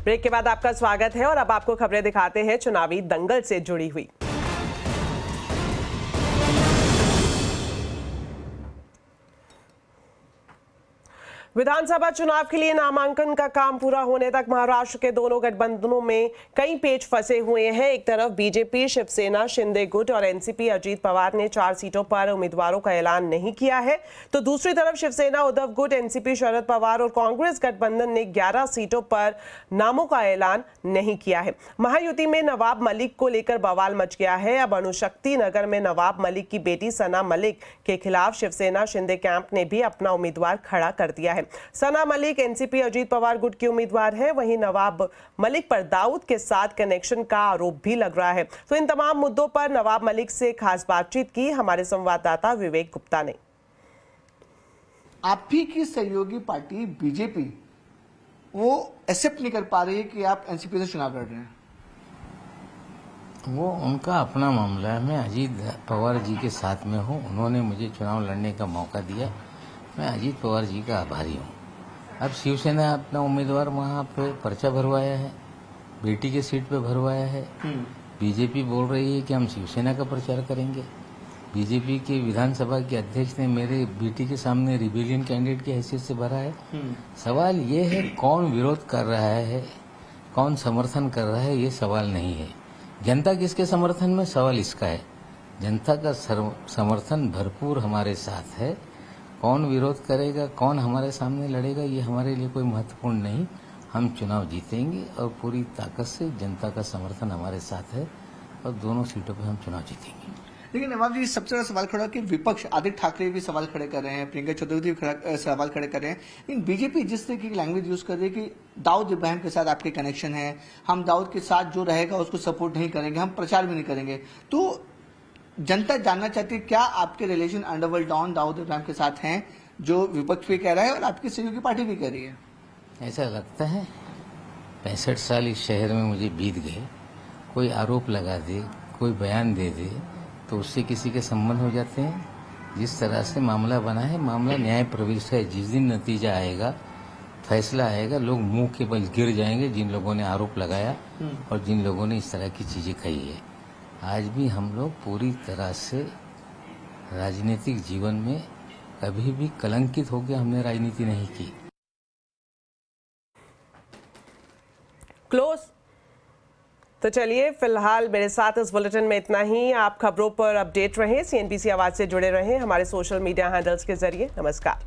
Break के बाद आपका स्वागत है और अब आपको खबरें दिखाते हैं चुनावी दंगल से जुड़ी हुई। विधानसभा चुनाव के लिए नामांकन का काम पूरा होने तक महाराष्ट्र के दोनों गठबंधनों में कई पेच फंसे हुए हैं। एक तरफ बीजेपी, शिवसेना, शिंदे गुट और एनसीपी अजीत पवार ने 4 सीटों पर उम्मीदवारों का ऐलान नहीं किया है, तो दूसरी तरफ शिवसेना, उद्धव गुट, एनसीपी, शरद पवार और कांग्रेस गठबंधन ने 11 सीटों पर नामों का ऐलान नहीं किया है। महायुति में नवाब मलिक को लेकर बवाल मच गया है। अब अणुशक्ति नगर में नवाब मलिक की बेटी सना मलिक के खिलाफ शिवसेना शिंदे कैंप ने भी अपना उम्मीदवार खड़ा कर दिया है। सना मलिक एनसीपी अजीत पवार गुट की उम्मीदवार है। वहीं नवाब मलिक पर दाऊद के साथ कनेक्शन का आरोप भी लग रहा है। तो इन तमाम मुद्दों पर नवाब मलिक से खास बातचीत की हमारे संवाददाता विवेक गुप्ता ने। आप ही की सहयोगी पार्टी बीजेपी वो एक्सेप्ट नहीं कर पा रही है कि आप एनसीपी से चुनाव लड़ रहे हैं। वो उनका अपना मामला है। मैं अजीत पवार जी के साथ में हूँ। उन्होंने मुझे चुनाव लड़ने का मौका दिया। मैं अजीत पवार जी का आभारी हूँ। अब शिवसेना अपना उम्मीदवार वहाँ पे पर्चा भरवाया है, बेटी के सीट पे भरवाया है। बीजेपी बोल रही है कि हम शिवसेना का प्रचार करेंगे। बीजेपी के विधानसभा के अध्यक्ष ने मेरे बेटी के सामने रिबेलियन कैंडिडेट की हैसियत से भरा है। सवाल ये है कौन विरोध कर रहा है, कौन समर्थन कर रहा है, ये सवाल नहीं है। जनता किसके समर्थन में, सवाल इसका है। जनता का समर्थन भरपूर हमारे साथ है। कौन विरोध करेगा, कौन हमारे सामने लड़ेगा, ये हमारे लिए कोई महत्वपूर्ण नहीं। हम चुनाव जीतेंगे और पूरी ताकत से जनता का समर्थन हमारे साथ है और दोनों सीटों पे हम चुनाव जीतेंगे। लेकिन नवाब जी, सबसे बड़ा सवाल खड़ा कि विपक्ष आदित्य ठाकरे भी सवाल खड़े कर रहे हैं, प्रियंका चतुर्वेदी भी सवाल खड़े कर रहे हैं। लेकिन बीजेपी जिस तरीके की लैंग्वेज यूज कर रही है कि दाऊद इब्राहिम के साथ आपके कनेक्शन है, हम दाऊद के साथ जो रहेगा उसको सपोर्ट नहीं करेंगे, हम प्रचार भी नहीं करेंगे, तो जनता जानना चाहती है क्या आपके relation underworld don Dawood Ibrahim के साथ हैं, जो विपक्ष भी कह रहा है और आपकी सहयोगी पार्टी भी कह रही है। ऐसा लगता है 65 साल इस शहर में मुझे बीत गए। कोई आरोप लगा दे, कोई बयान दे दे तो उससे किसी के संबंध हो जाते हैं। जिस तरह से मामला बना है, मामला न्याय प्रविष्ट है। जिस दिन नतीजा आएगा, फैसला आएगा, लोग मुंह के बल गिर जाएंगे जिन लोगों ने आरोप लगाया और जिन लोगों ने इस तरह की चीजें कही है। आज भी हम लोग पूरी तरह से राजनीतिक जीवन में कभी भी कलंकित होकर हमने राजनीति नहीं की। क्लोज। तो चलिए, फिलहाल मेरे साथ इस बुलेटिन में इतना ही। आप खबरों पर अपडेट रहें, CNBC आवाज से जुड़े रहें हमारे सोशल मीडिया हैंडल्स के जरिए। नमस्कार।